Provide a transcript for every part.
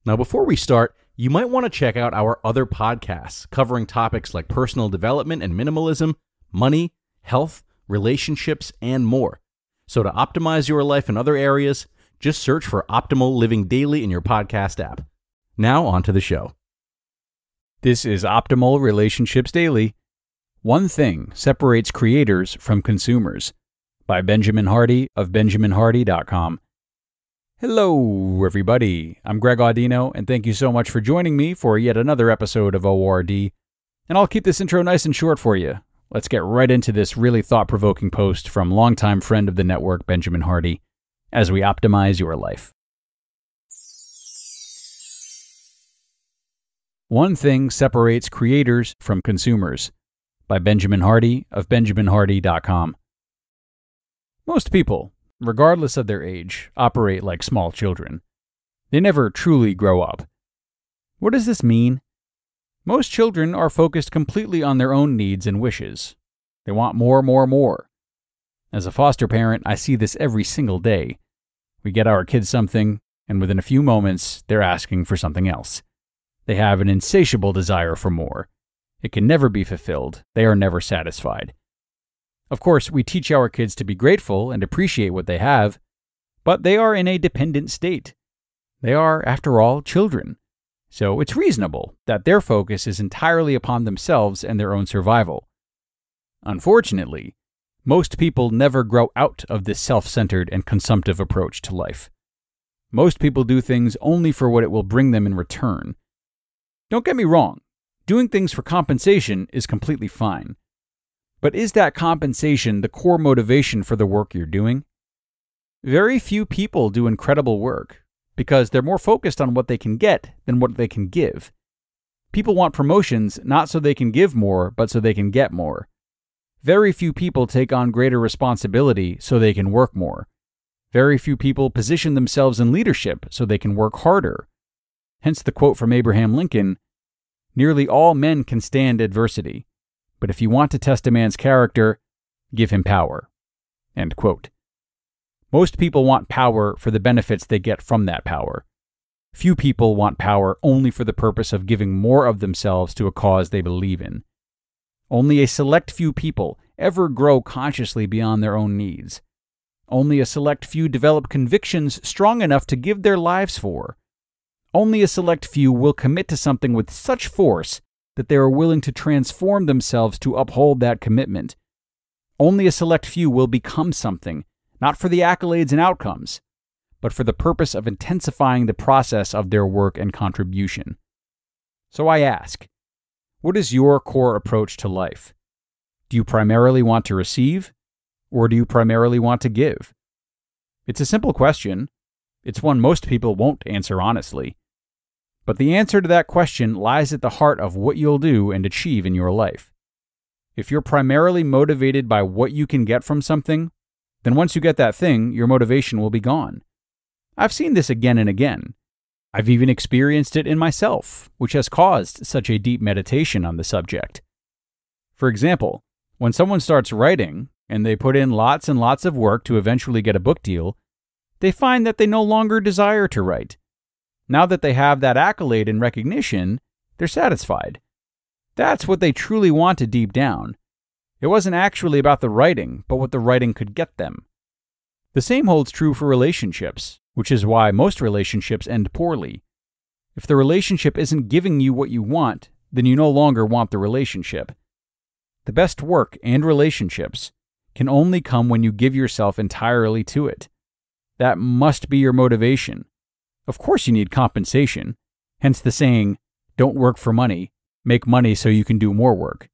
Now, before we start, you might want to check out our other podcasts covering topics like personal development and minimalism, money, health, relationships, and more. So to optimize your life in other areas, just search for Optimal Living Daily in your podcast app. Now, on to the show. This is Optimal Relationships Daily. One Thing Separates Creators from Consumers by Benjamin Hardy of benjaminhardy.com. Hello, everybody. I'm Greg Audino, and thank you so much for joining me for yet another episode of ORD. And I'll keep this intro nice and short for you. Let's get right into this really thought-provoking post from longtime friend of the network, Benjamin Hardy, as we optimize your life. One Thing Separates Creators from Consumers by Benjamin Hardy of benjaminhardy.com. Most people, regardless of their age, operate like small children. They never truly grow up. What does this mean? Most children are focused completely on their own needs and wishes. They want more. As a foster parent, I see this every single day. We get our kids something, and within a few moments, they're asking for something else. They have an insatiable desire for more. It can never be fulfilled. They are never satisfied. Of course, we teach our kids to be grateful and appreciate what they have, but they are in a dependent state. They are, after all, children. So it's reasonable that their focus is entirely upon themselves and their own survival. Unfortunately, most people never grow out of this self-centered and consumptive approach to life. Most people do things only for what it will bring them in return. Don't get me wrong, doing things for compensation is completely fine. But is that compensation the core motivation for the work you're doing? Very few people do incredible work because they're more focused on what they can get than what they can give. People want promotions not so they can give more, but so they can get more. Very few people take on greater responsibility so they can work more. Very few people position themselves in leadership so they can work harder. Hence the quote from Abraham Lincoln, "Nearly all men can stand adversity, but if you want to test a man's character, give him power." End quote. Most people want power for the benefits they get from that power. Few people want power only for the purpose of giving more of themselves to a cause they believe in. Only a select few people ever grow consciously beyond their own needs. Only a select few develop convictions strong enough to give their lives for. Only a select few will commit to something with such force that they are willing to transform themselves to uphold that commitment. Only a select few will become something, not for the accolades and outcomes, but for the purpose of intensifying the process of their work and contribution. So I ask, what is your core approach to life? Do you primarily want to receive, or do you primarily want to give? It's a simple question. It's one most people won't answer honestly. But the answer to that question lies at the heart of what you'll do and achieve in your life. If you're primarily motivated by what you can get from something, then once you get that thing, your motivation will be gone. I've seen this again and again. I've even experienced it in myself, which has caused such a deep meditation on the subject. For example, when someone starts writing, and they put in lots and lots of work to eventually get a book deal, they find that they no longer desire to write. Now that they have that accolade and recognition, they're satisfied. That's what they truly wanted deep down. It wasn't actually about the writing, but what the writing could get them. The same holds true for relationships, which is why most relationships end poorly. If the relationship isn't giving you what you want, then you no longer want the relationship. The best work and relationships can only come when you give yourself entirely to it. That must be your motivation. Of course you need compensation, hence the saying, don't work for money, make money so you can do more work.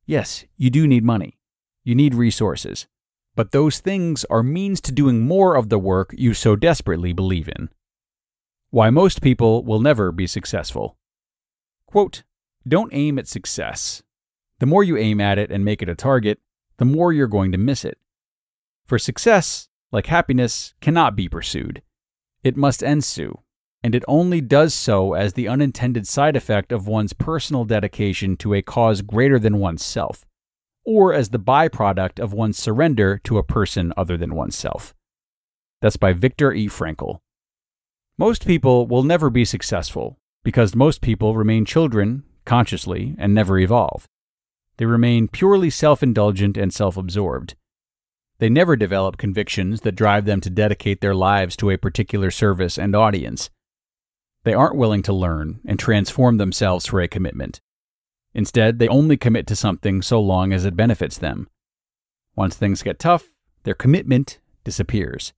Yes, you do need money. You need resources. But those things are means to doing more of the work you so desperately believe in. Why most people will never be successful. Quote, don't aim at success. The more you aim at it and make it a target, the more you're going to miss it. For success, like happiness, cannot be pursued. It must ensue, and it only does so as the unintended side effect of one's personal dedication to a cause greater than oneself, or as the byproduct of one's surrender to a person other than oneself. That's by Viktor E. Frankl. Most people will never be successful because most people remain children consciously and never evolve. They remain purely self-indulgent and self-absorbed. They never develop convictions that drive them to dedicate their lives to a particular service and audience. They aren't willing to learn and transform themselves for a commitment. Instead, they only commit to something so long as it benefits them. Once things get tough, their commitment disappears.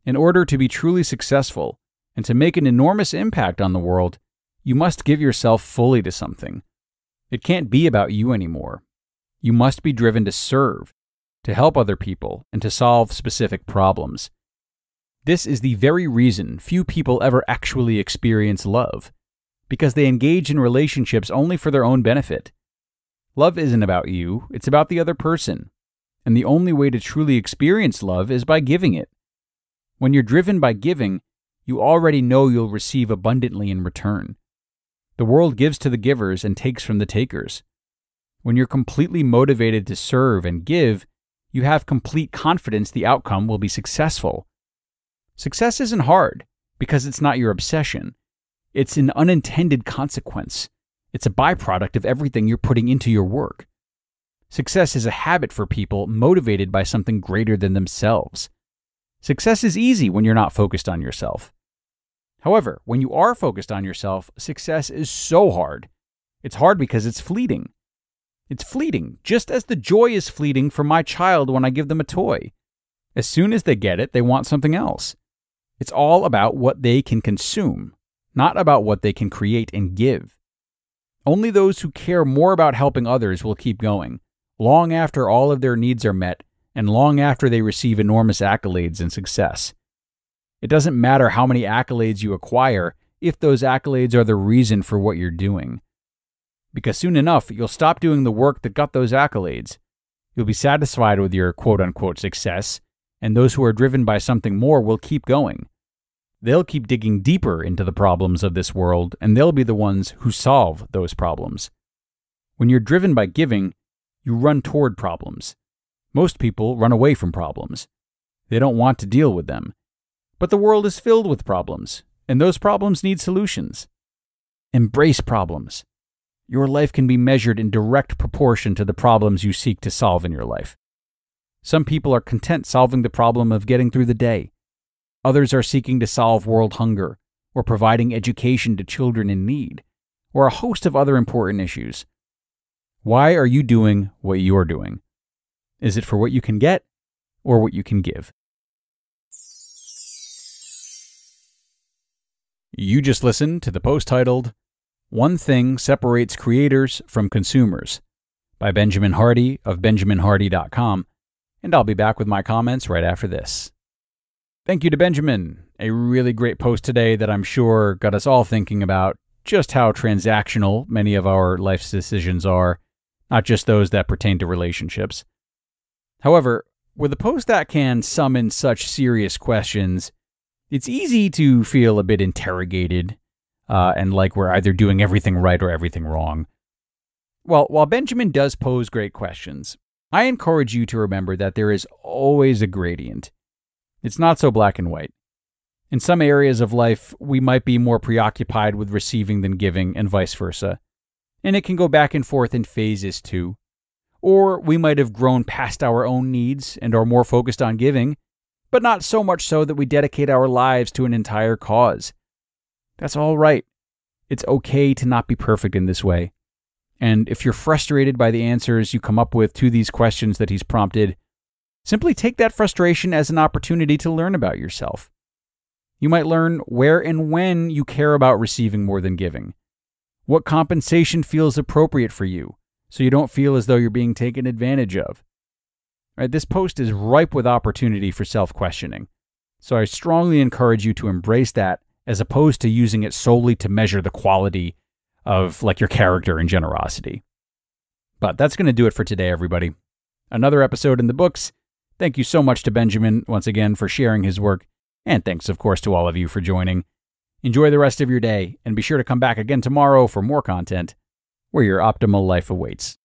In order to be truly successful and to make an enormous impact on the world, you must give yourself fully to something. It can't be about you anymore. You must be driven to serve, to help other people, and to solve specific problems. This is the very reason few people ever actually experience love, because they engage in relationships only for their own benefit. Love isn't about you, it's about the other person. And the only way to truly experience love is by giving it. When you're driven by giving, you already know you'll receive abundantly in return. The world gives to the givers and takes from the takers. When you're completely motivated to serve and give, you have complete confidence the outcome will be successful. Success isn't hard because it's not your obsession. It's an unintended consequence. It's a byproduct of everything you're putting into your work. Success is a habit for people motivated by something greater than themselves. Success is easy when you're not focused on yourself. However, when you are focused on yourself, success is so hard. It's hard because it's fleeting. It's fleeting, just as the joy is fleeting for my child when I give them a toy. As soon as they get it, they want something else. It's all about what they can consume, not about what they can create and give. Only those who care more about helping others will keep going, long after all of their needs are met and long after they receive enormous accolades and success. It doesn't matter how many accolades you acquire if those accolades are the reason for what you're doing. Because soon enough, you'll stop doing the work that got those accolades. You'll be satisfied with your quote-unquote success, and those who are driven by something more will keep going. They'll keep digging deeper into the problems of this world, and they'll be the ones who solve those problems. When you're driven by giving, you run toward problems. Most people run away from problems. They don't want to deal with them. But the world is filled with problems, and those problems need solutions. Embrace problems. Your life can be measured in direct proportion to the problems you seek to solve in your life. Some people are content solving the problem of getting through the day. Others are seeking to solve world hunger, or providing education to children in need, or a host of other important issues. Why are you doing what you're doing? Is it for what you can get, or what you can give? You just listened to the post titled, "One Thing Separates Creators from Consumers" by Benjamin Hardy of benjaminhardy.com, and I'll be back with my comments right after this. Thank you to Benjamin. A really great post today that I'm sure got us all thinking about just how transactional many of our life's decisions are, not just those that pertain to relationships. However, with a post that can summon such serious questions, it's easy to feel a bit interrogated and like we're either doing everything right or everything wrong. Well, while Benjamin does pose great questions, I encourage you to remember that there is always a gradient. It's not so black and white. In some areas of life, we might be more preoccupied with receiving than giving, and vice versa. And it can go back and forth in phases too. Or we might have grown past our own needs and are more focused on giving, but not so much so that we dedicate our lives to an entire cause. That's all right. It's okay to not be perfect in this way. And if you're frustrated by the answers you come up with to these questions that he's prompted, simply take that frustration as an opportunity to learn about yourself. You might learn where and when you care about receiving more than giving. What compensation feels appropriate for you, so you don't feel as though you're being taken advantage of. Right, this post is ripe with opportunity for self-questioning, so I strongly encourage you to embrace that as opposed to using it solely to measure the quality of your character and generosity. But that's going to do it for today, everybody. Another episode in the books. Thank you so much to Benjamin once again for sharing his work, and thanks of course to all of you for joining. Enjoy the rest of your day, and be sure to come back again tomorrow for more content where your optimal life awaits.